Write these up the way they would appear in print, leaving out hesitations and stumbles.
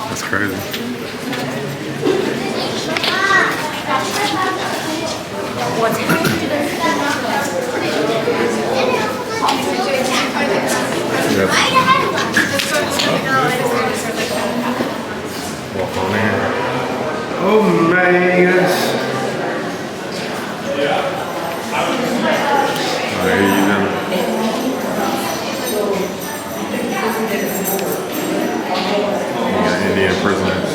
That's crazy. Yep. Walk on in. Oh man. Oh, there you go. Yeah, Indian prisoners.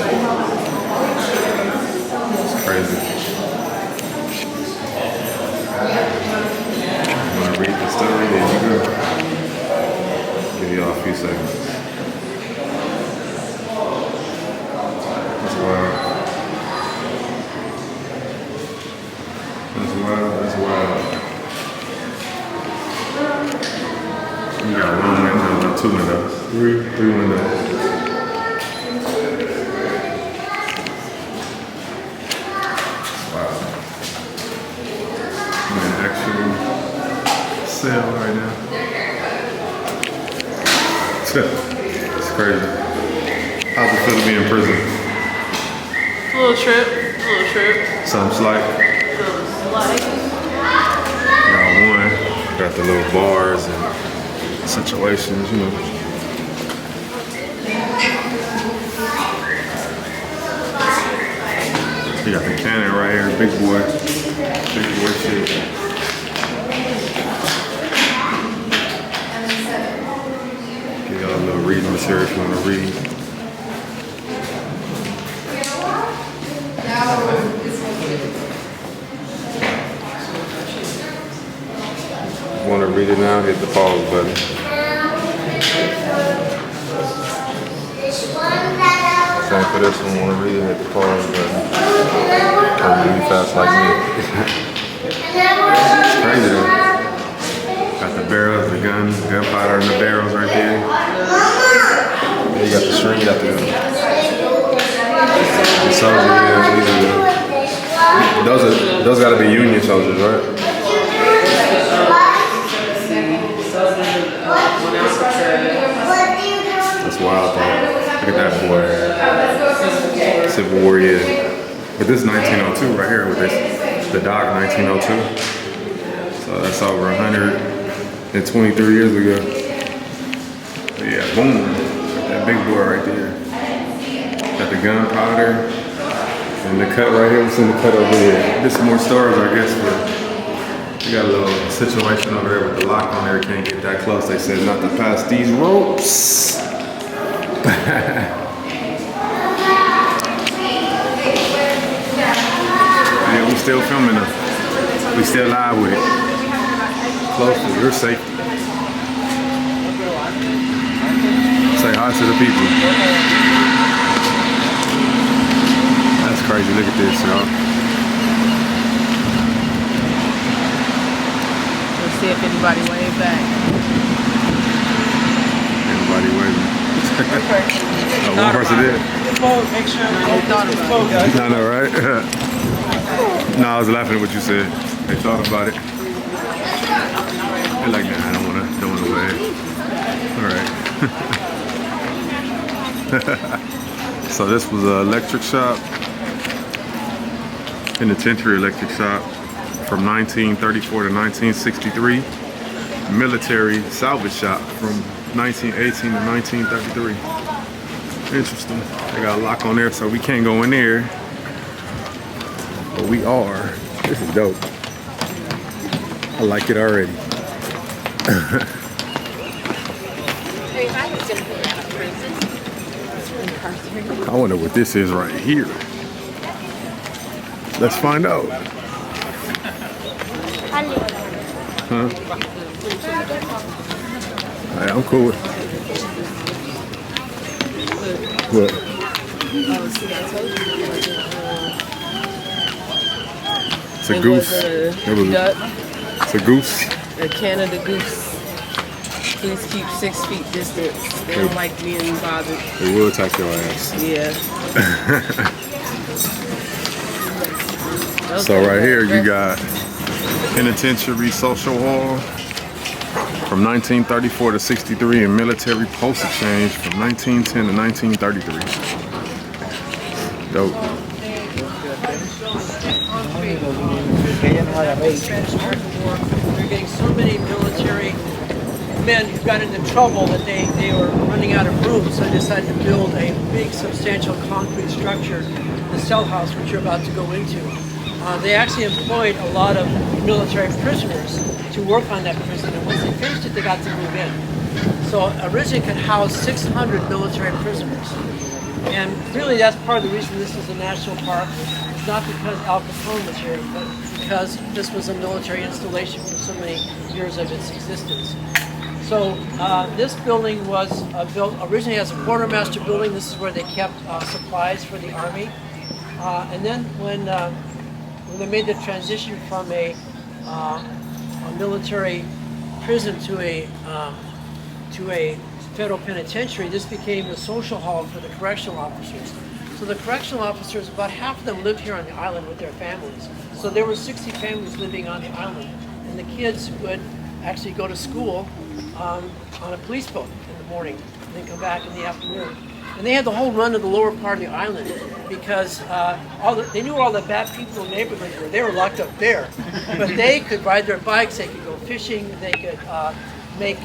It's crazy. You want to read the story? There you go. Give y'all a few seconds. That's wild. That's wild. That's wild. You got one window, no, two windows. Three windows. Wow. I'm in an actual cell right now. It's crazy. How's it feel to be in prison? A little trip. Something slight. Got one. Got the little bars and situations, you know. You got the cannon right here, big boy shit. Give y'all a little reading material if you want to read. Want to read it now? Hit the pause button. Same for this one. Want to read it? Hit the pause button. Or really fast like me. It's crazy though. Got the barrels, the guns, gunpowder in the barrels right there. Then you got the string. You got the soldiers. Yeah, those got to be Union soldiers, right? That's wild though. Look at that boy. Civil War, yeah. But this is 1902 right here with this, the dock 1902. So that's over 123 years ago. But yeah, boom. That big boy right there. Got the gunpowder. And the cut right here, what's in the cut over here? There's some more stars, I guess, but you got a little situation over there with the lock on there. Can't get that close. They said not to pass these ropes. Yeah, we still filming them. We still live with it. Close to your safety. Say hi to the people. That's crazy. Look at this, y'all. See if anybody wave back. Anybody waving? Oh, one person did. Make sure they thought about it. I know, right? No, I was laughing at what you said. They thought about it. They're like, nah, I don't wanna wave. All right. So this was an electric shop, penitentiary electric shop. From 1934 to 1963, military salvage shop from 1918 to 1933. Interesting. They got a lock on there, so we can't go in there, but we are. This is dope. I like it already. I wonder what this is right here. Let's find out. Huh? Right, I'm cool with it. What? It's a goose. It's a goose. A Canada goose. Please keep 6 feet distance. They don't like being bothered. They will attack your ass. Yeah. So right here you got Penitentiary Social Hall from 1934 to 63 and Military Post Exchange from 1910 to 1933. Dope. They're getting so many military men who got into trouble that they were running out of room, so they decided to build a big, substantial concrete structure, the cell house, which you're about to go into. They actually employed a lot of military prisoners to work on that prison, and once they finished it, they got to move in. So originally it could house 600 military prisoners. And really that's part of the reason this is a national park. It's not because Alcatraz was here, but because this was a military installation for so many years of its existence. So this building was built originally as a quartermaster building. This is where they kept supplies for the army. And then when they made the transition from a military prison to a federal penitentiary, this became the social hall for the correctional officers. So the correctional officers, about half of them lived here on the island with their families. So there were 60 families living on the island, and the kids would actually go to school on a police boat in the morning, and then come back in the afternoon. And they had the whole run of the lower part of the island because they knew all the bad people in the neighborhood were. They were locked up there, but they could ride their bikes, they could go fishing, they could make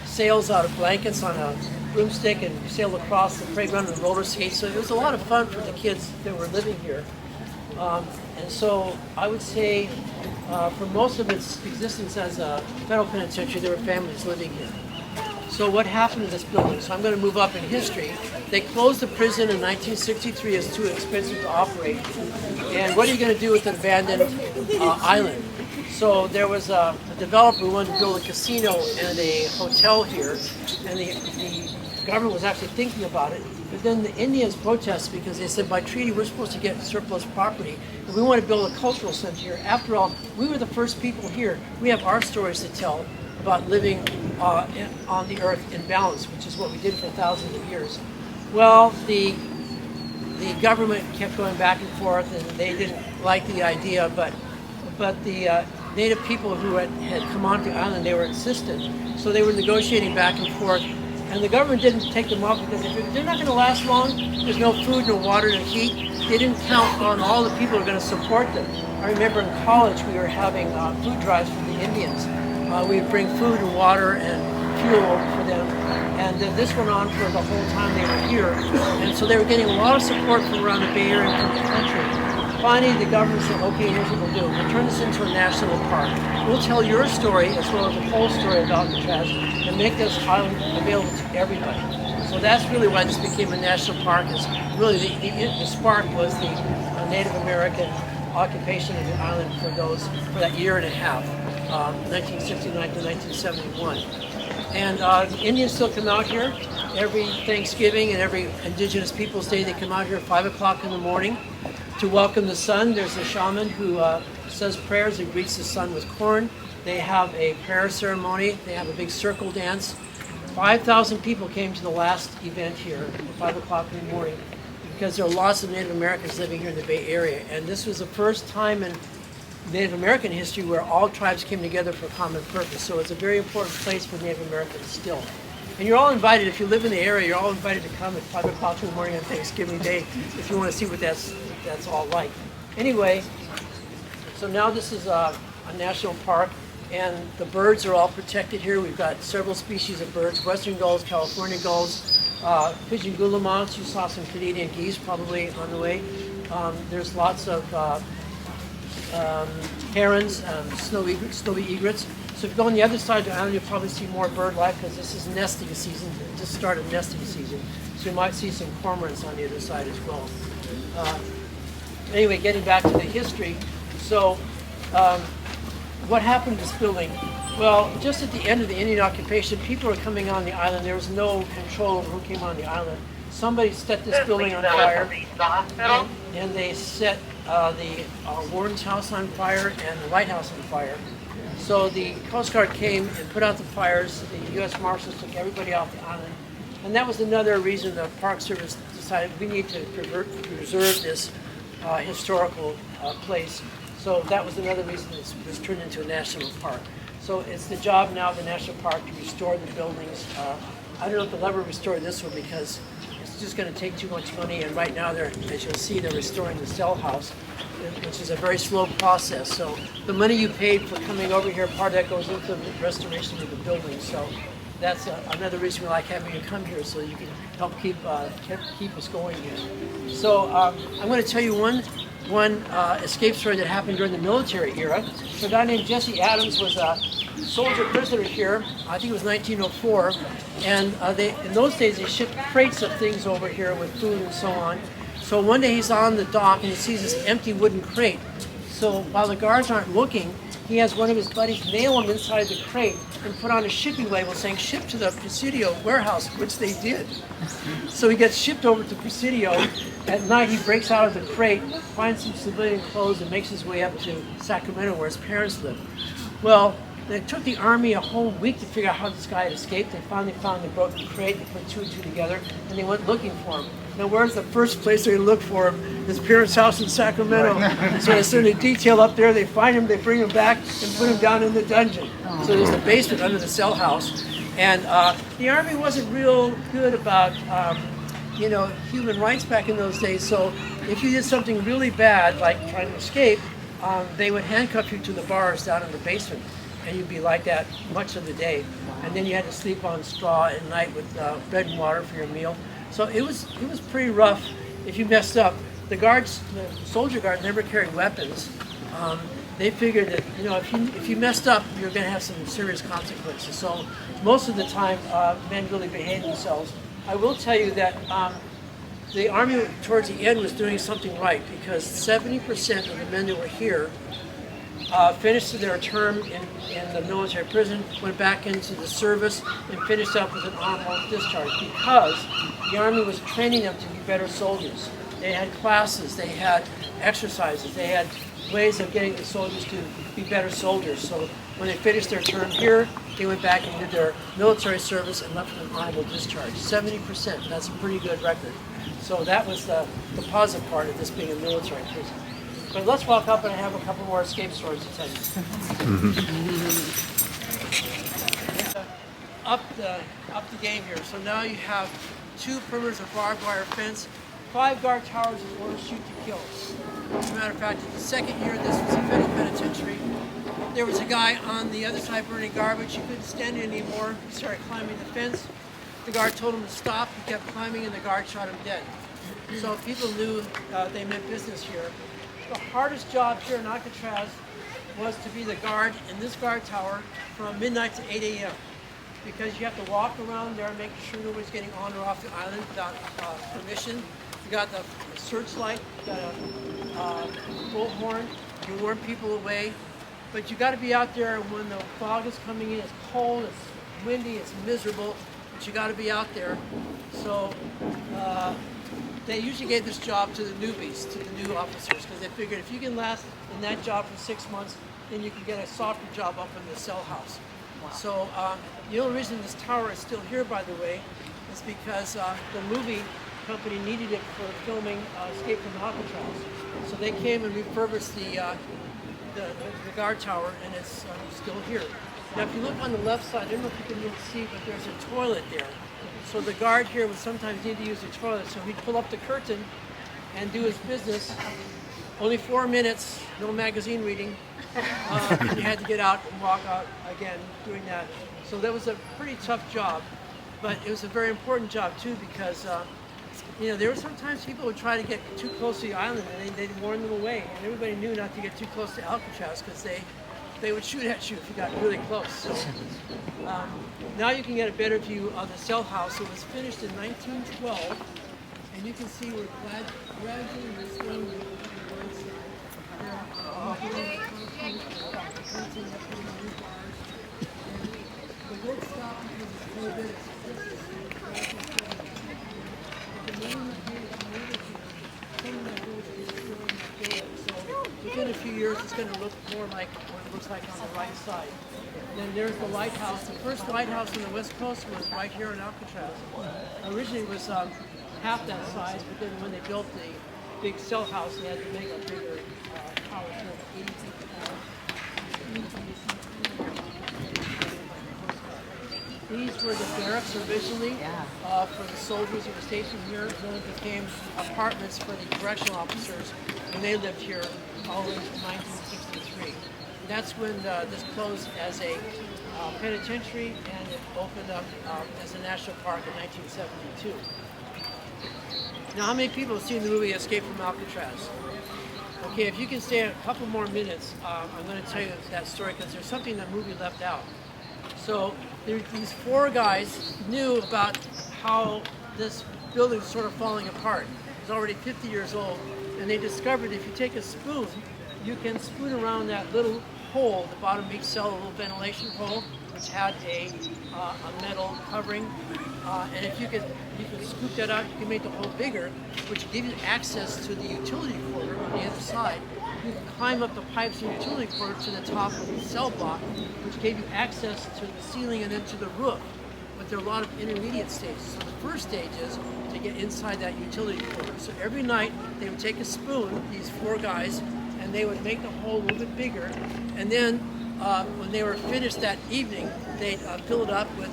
sails out of blankets on a broomstick and sail across the playground on roller skates. So it was a lot of fun for the kids that were living here. And so I would say for most of its existence as a federal penitentiary, there were families living here. So what happened to this building? So I'm going to move up in history. They closed the prison in 1963 as too expensive to operate. And what are you going to do with an abandoned island? So there was a developer who wanted to build a casino and a hotel here, and the government was actually thinking about it. But then the Indians protested because they said by treaty we're supposed to get surplus property, and we want to build a cultural center here. After all, we were the first people here. We have our stories to tell about living on the earth in balance, which is what we did for thousands of years. Well, the government kept going back and forth, and they didn't like the idea, but the native people who had come onto the island, they were insistent. So they were negotiating back and forth, and the government didn't take them off because they're not going to last long. There's no food, no water, no heat. They didn't count on all the people who are going to support them. I remember in college we were having food drives for the Indians. We'd bring food and water and fuel for them, and this went on for the whole time they were here. And so they were getting a lot of support from around the Bay Area and from the country. Finally, the government said, okay, here's what we'll do. We'll turn this into a national park. We'll tell your story as well as the whole story of Alcatraz and make this island available to everybody. So that's really why this became a national park. Is really the spark was the Native American occupation of the island for that year and a half, 1969 to 1971. And the Indians still come out here every Thanksgiving and every Indigenous Peoples Day. They come out here at 5 o'clock in the morning to welcome the sun. There's a shaman who says prayers and greets the sun with corn. They have a prayer ceremony. They have a big circle dance. 5,000 people came to the last event here at 5 o'clock in the morning because there are lots of Native Americans living here in the Bay Area. And this was the first time in Native American history where all tribes came together for a common purpose. So it's a very important place for Native Americans still. And you're all invited, if you live in the area, you're all invited to come at 5 o'clock in the morning on Thanksgiving Day if you want to see what that's all like. Anyway, so now this is a national park, and the birds are all protected here. We've got several species of birds, western gulls, California gulls, pigeon guillemots. You saw some Canadian geese probably on the way. There's lots of herons, snowy egrets. So if you go on the other side of the island, you'll probably see more bird life because this is nesting season. It just started nesting season. So you might see some cormorants on the other side as well. Anyway, getting back to the history. So what happened to this building? Well, just at the end of the Indian occupation, people were coming on the island. There was no control over who came on the island. Somebody set this building on fire, and they set the warden's house on fire and the lighthouse on fire. So the Coast Guard came and put out the fires. The U.S. Marshals took everybody off the island. And that was another reason the Park Service decided we need to preserve this historical place. So that was another reason it was turned into a national park. So it's the job now of the national park to restore the buildings. I don't know if they'll ever restore this one because it's just going to take too much money. And right now, as you'll see, they're restoring the cell house, which is a very slow process. So the money you paid for coming over here, part of that goes into the restoration of the building. So that's another reason we like having you come here, so you can help keep us going here. So I'm going to tell you one escape story that happened during the military era. So a guy named Jesse Adams was a soldier prisoner here. I think it was 1904, and in those days they shipped crates of things over here with food and so on. So one day he's on the dock and he sees this empty wooden crate. So while the guards aren't looking, he has one of his buddies nail him inside the crate and put on a shipping label saying ship to the Presidio warehouse, which they did. So he gets shipped over to Presidio. At night he breaks out of the crate, finds some civilian clothes, and makes his way up to Sacramento where his parents live. Well, it took the Army a whole week to figure out how this guy had escaped. They finally found the broken crate, they put two and two together, and they went looking for him. Now, where's the first place they look for him? His parents' house in Sacramento. So they send a detail up there, they find him, they bring him back, and put him down in the dungeon. So there's a basement under the cell house. And the Army wasn't real good about, human rights back in those days. So if you did something really bad, like trying to escape, they would handcuff you to the bars down in the basement. And you'd be like that much of the day. And then you had to sleep on straw at night with bread and water for your meal. So it was pretty rough if you messed up. The soldier guards never carried weapons. They figured that if you messed up, you're going to have some serious consequences. So most of the time, men really behaved themselves. I will tell you that the Army towards the end was doing something right because 70% of the men that were here finished their term in the military prison, went back into the service, and finished up with an honorable discharge because the Army was training them to be better soldiers. They had classes, they had exercises, they had ways of getting the soldiers to be better soldiers. So when they finished their term here, they went back and did their military service and left with an honorable discharge. 70%, that's a pretty good record. So that was the positive part of this being a military prison. But let's walk up and I have a couple more escape stories to tell you. Up the game here. So now you have 2 perimeters of barbed wire fence, 5 guard towers in order to shoot to kill. As a matter of fact, in the second year this was a federal penitentiary. There was a guy on the other side burning garbage. He couldn't stand it anymore. He started climbing the fence. The guard told him to stop. He kept climbing and the guard shot him dead. So people knew they meant business here. The hardest job here in Alcatraz was to be the guard in this guard tower from midnight to 8 a.m. because you have to walk around there making sure nobody's getting on or off the island without permission. You got the searchlight, you got a bullhorn, you warn people away. But you got to be out there when the fog is coming in. It's cold, it's windy, it's miserable, but you got to be out there. So they usually gave this job to the newbies, to the new officers, because they figured if you can last in that job for 6 months, then you can get a softer job up in the cell house. Wow. So the only reason this tower is still here, by the way, is because the movie company needed it for filming Escape from Alcatraz. So they came and refurbished the guard tower, and it's still here. Now, if you look on the left side, I don't know if you can even see, but there's a toilet there. So the guard here would sometimes need to use the toilet, so he'd pull up the curtain and do his business. Only 4 minutes, no magazine reading. And you had to get out and walk out again doing that. So that was a pretty tough job, but it was a very important job too because there were sometimes people would try to get too close to the island and they'd warn them away. And everybody knew not to get too close to Alcatraz because they would shoot at you if you got really close. So now you can get a better view of the cell house. It was finished in 1912, and you can see we're gradually restoring the one side. The work stopped because it's so big. Within a few years, it's going to look more like what it looks like on the right side. Then there's the lighthouse. The first lighthouse on the west coast was right here in Alcatraz. Originally it was half that size, but then when they built the big cell house, they had to make a bigger tower, 80 were the barracks originally Yeah. for the soldiers who were stationed here. Then it became apartments for the correctional officers when they lived here all in 1963. And that's when this closed as a penitentiary, and it opened up as a national park in 1972. Now, how many people have seen the movie Escape from Alcatraz? Okay, if you can stay a couple more minutes, I'm going to tell you that story because there's something the movie left out. So these four guys knew about how this building was sort of falling apart. It was already 50 years old, and they discovered if you take a spoon, you can spoon around that little hole, the bottom of each cell, a little ventilation hole, which had a metal covering. And if you could scoop that out, you can make the hole bigger, which gives you access to the utility corridor on the other side. You can climb up the pipes in the utility corridor to the top of the cell block, which gave you access to the ceiling and then to the roof. But there are a lot of intermediate stages. So the first stage is to get inside that utility corridor. So every night they would take a spoon, these four guys, and they would make the hole a little bit bigger. And then when they were finished that evening, they'd fill it up with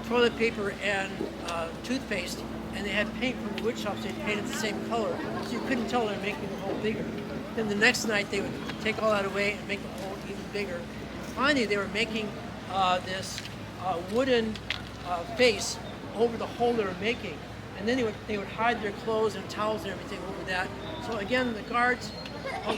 toilet paper and toothpaste, and they had paint from the wood shops. They painted the same color, so you couldn't tell they were making the hole bigger. Then the next night they would take all that away and make the hole even bigger. Finally, they were making this wooden face over the hole they were making, and then they would hide their clothes and towels and everything over that. So again, the guards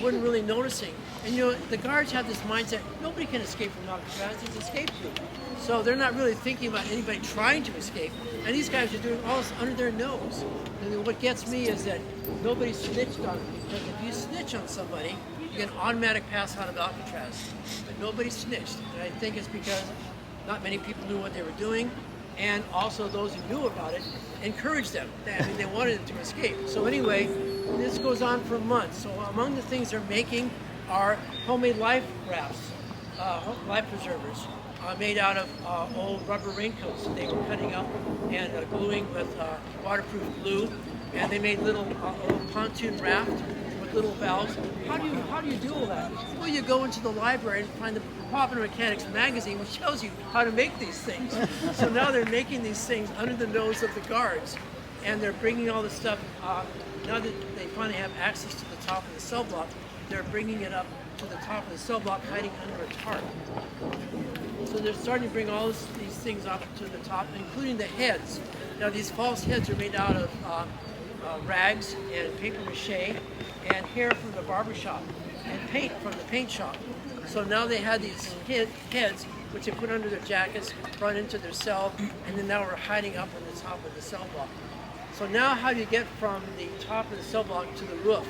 weren't really noticing. And you know, the guards have this mindset: nobody can escape from Alcatraz. It's escape proof. So they're not really thinking about anybody trying to escape. And these guys are doing all this under their nose. And what gets me is that nobody snitched on them. Because if you snitch on somebody, you get an automatic pass out of Alcatraz. But nobody snitched. And I think it's because not many people knew what they were doing. And also those who knew about it encouraged them. I mean, they wanted them to escape. So anyway, this goes on for months. So among the things they're making are homemade life rafts, life preservers. Made out of old rubber raincoats that they were cutting up and gluing with waterproof glue, and they made little pontoon raft with little valves. How do you do all that? Well, you go into the library and find the Popular Mechanics magazine, which tells you how to make these things. So now they're making these things under the nose of the guards, and they're bringing all this stuff. Now that they finally have access to the top of the cell block, they're bringing it up to the top of the cell block, hiding under a tarp. So they're starting to bring all these things up to the top, including the heads. Now these false heads are made out of rags and paper mache and hair from the barber shop and paint from the paint shop. So now they had these heads which they put under their jackets, brought into their cell, and then now we're hiding up on the top of the cell block. So now how do you get from the top of the cell block to the roof?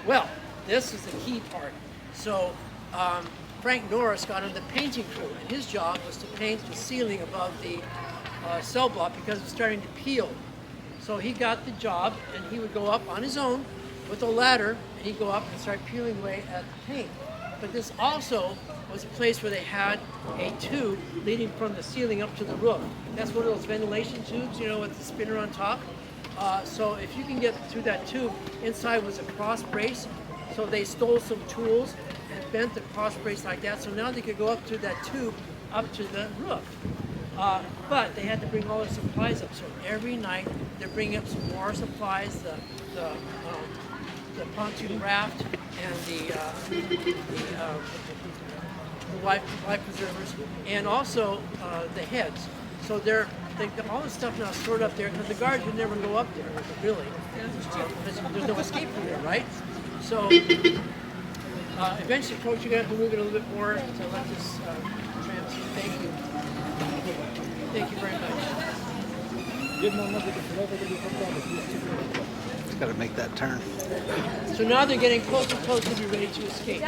Well, this is the key part. So Frank Norris got on the painting crew, and his job was to paint the ceiling above the cell block because it was starting to peel. So he got the job, and he would go up on his own with a ladder, and he'd go up and start peeling away at the paint. But this also was a place where they had a tube leading from the ceiling up to the roof. That's one of those ventilation tubes, you know, with the spinner on top. So if you can get through that tube, inside was a cross brace. So they stole some tools and bent the cross brace like that. So now they could go up through that tube up to the roof. But they had to bring all their supplies up. So every night they're bringing up some more supplies, the pontoon raft and the life preservers, and also the heads. So all this stuff now stored up there because the guards would never go up there, really. Because there's no escape from there, right? So eventually, folks, you're going to have to move it a little bit more to let this transit. Thank you. Thank you very much. It's got to make that turn. So now they're getting closer and closer to be ready to escape.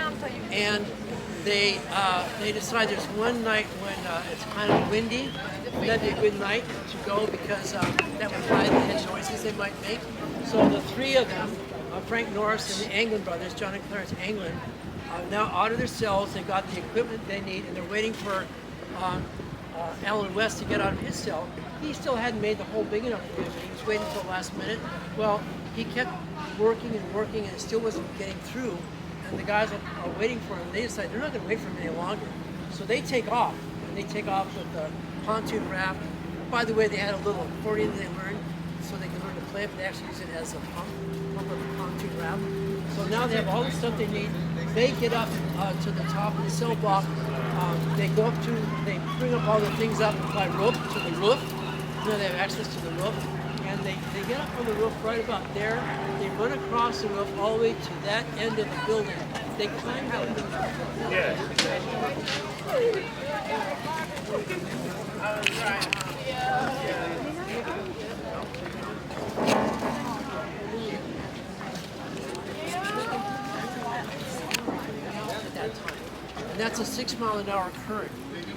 And they decide there's one night when it's kind of windy. That'd be a good night to go because that would hide the noises they might make. So the three of them, Frank Norris and the Anglin brothers, John and Clarence Anglin, are now out of their cells. They've got the equipment they need, and they're waiting for Alan West to get out of his cell. He still hadn't made the hole big enough for him, and he was waiting until the last minute. Well, he kept working and working, and it still wasn't getting through. And the guys are waiting for him. They decide they're not going to wait for him any longer. So they take off. and they take off with the pontoon raft. By the way, they had a little accordion they learned so they could learn to play it, but they actually use it as a pump of the pontoon raft. So now they have all the stuff they need. They get up to the top of the cell block. They bring up all the things up by rope to the roof. You know, they have access to the roof. And they get up on the roof right about there. They run across the roof all the way to that end of the building. They climb out. And that's a 6 mile an hour current.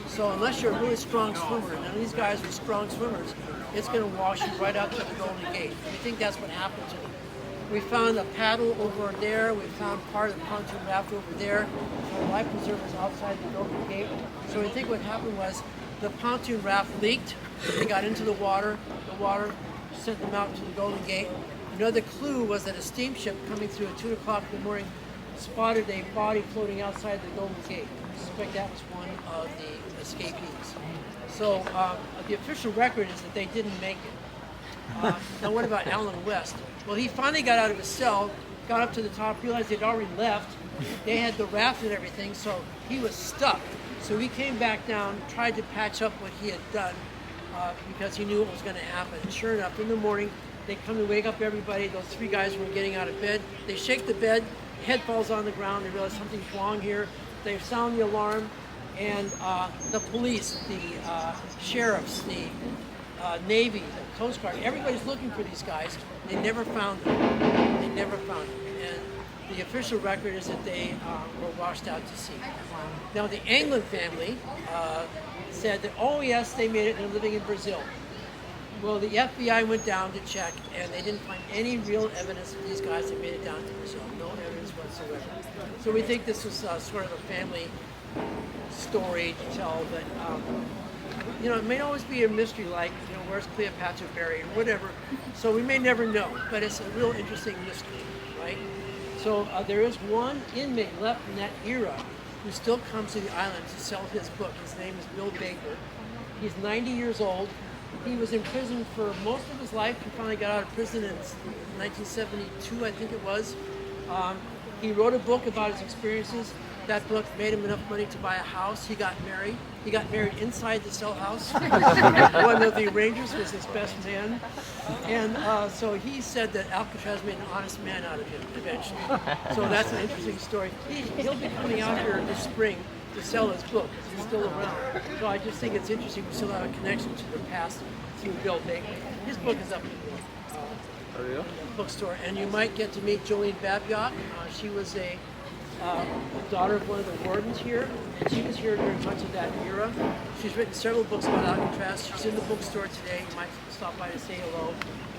So unless you're a really strong swimmer, and these guys are strong swimmers, it's going to wash you right out to the Golden Gate. We think that's what happened to them. We found a paddle over there. We found part of the pontoon raft over there. The life preservers outside the Golden Gate. So we think what happened was the pontoon raft leaked. They got into the water. The water sent them out to the Golden Gate. Another clue was that a steamship coming through at 2 o'clock in the morning spotted a body floating outside the Golden Gate. I suspect that was one of the escapees. So the official record is that they didn't make it. Now what about Alan West? Well, he finally got out of his cell, got up to the top, realized they'd already left. They had the raft and everything, so he was stuck. So he came back down, tried to patch up what he had done because he knew what was going to happen. And sure enough, in the morning, they come to wake up everybody. Those 3 guys were getting out of bed. They shake the bed, head falls on the ground. They realize something's wrong here. They sound the alarm, and the police, the sheriffs, the Navy, the Coast Guard, everybody's looking for these guys. They never found them. They never found them. And the official record is that they were washed out to sea. Now the Anglin family said that, oh yes, they made it, they're living in Brazil. Well, the FBI went down to check, and they didn't find any real evidence of these guys that made it down to Brazil. No evidence whatsoever. So we think this was sort of a family story to tell, but you know, it may always be a mystery, like, you know, where's Cleopatra buried, or whatever. So we may never know, but it's a real interesting mystery, right? So there is one inmate left in that era who still comes to the island to sell his book. His name is Bill Baker. He's 90 years old. He was in prison for most of his life. He finally got out of prison in 1972, I think it was. He wrote a book about his experiences. That book made him enough money to buy a house. He got married. He got married inside the cell house. One of the Rangers was his best man. And so he said that Alcatraz made an honest man out of him eventually. So that's an interesting story. He'll be coming out here this spring to sell his book. He's still around. So I just think it's interesting. We still have a connection to the past through Bill Baker. His book is up in the bookstore. And you might get to meet Jolene Babcock. She was a daughter of one of the wardens here, and she was here during much of that era. She's written several books about Alcatraz. She's in the bookstore today. You might stop by to say hello.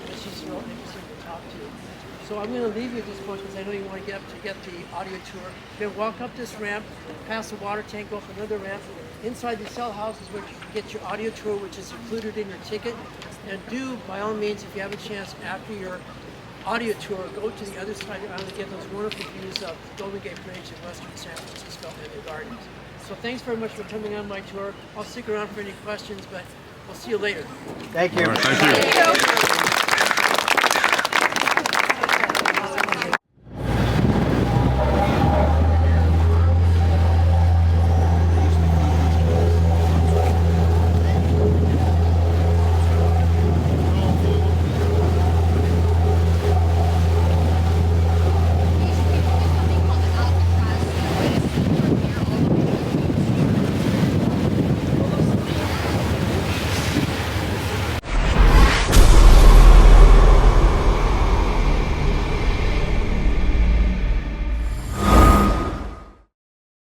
And she's real interesting to talk to. So I'm going to leave you at this point because I know you want to get the audio tour. You're going to walk up this ramp, past the water tank, go up another ramp. Inside the cell house is where you can get your audio tour, which is included in your ticket. And do, by all means, if you have a chance, after your audio tour, go to the other side of the island and get those wonderful views of the Golden Gate Bridge in western San Francisco and the gardens. So thanks very much for coming on my tour. I'll stick around for any questions, but we'll see you later. Thank you. All right, thank you.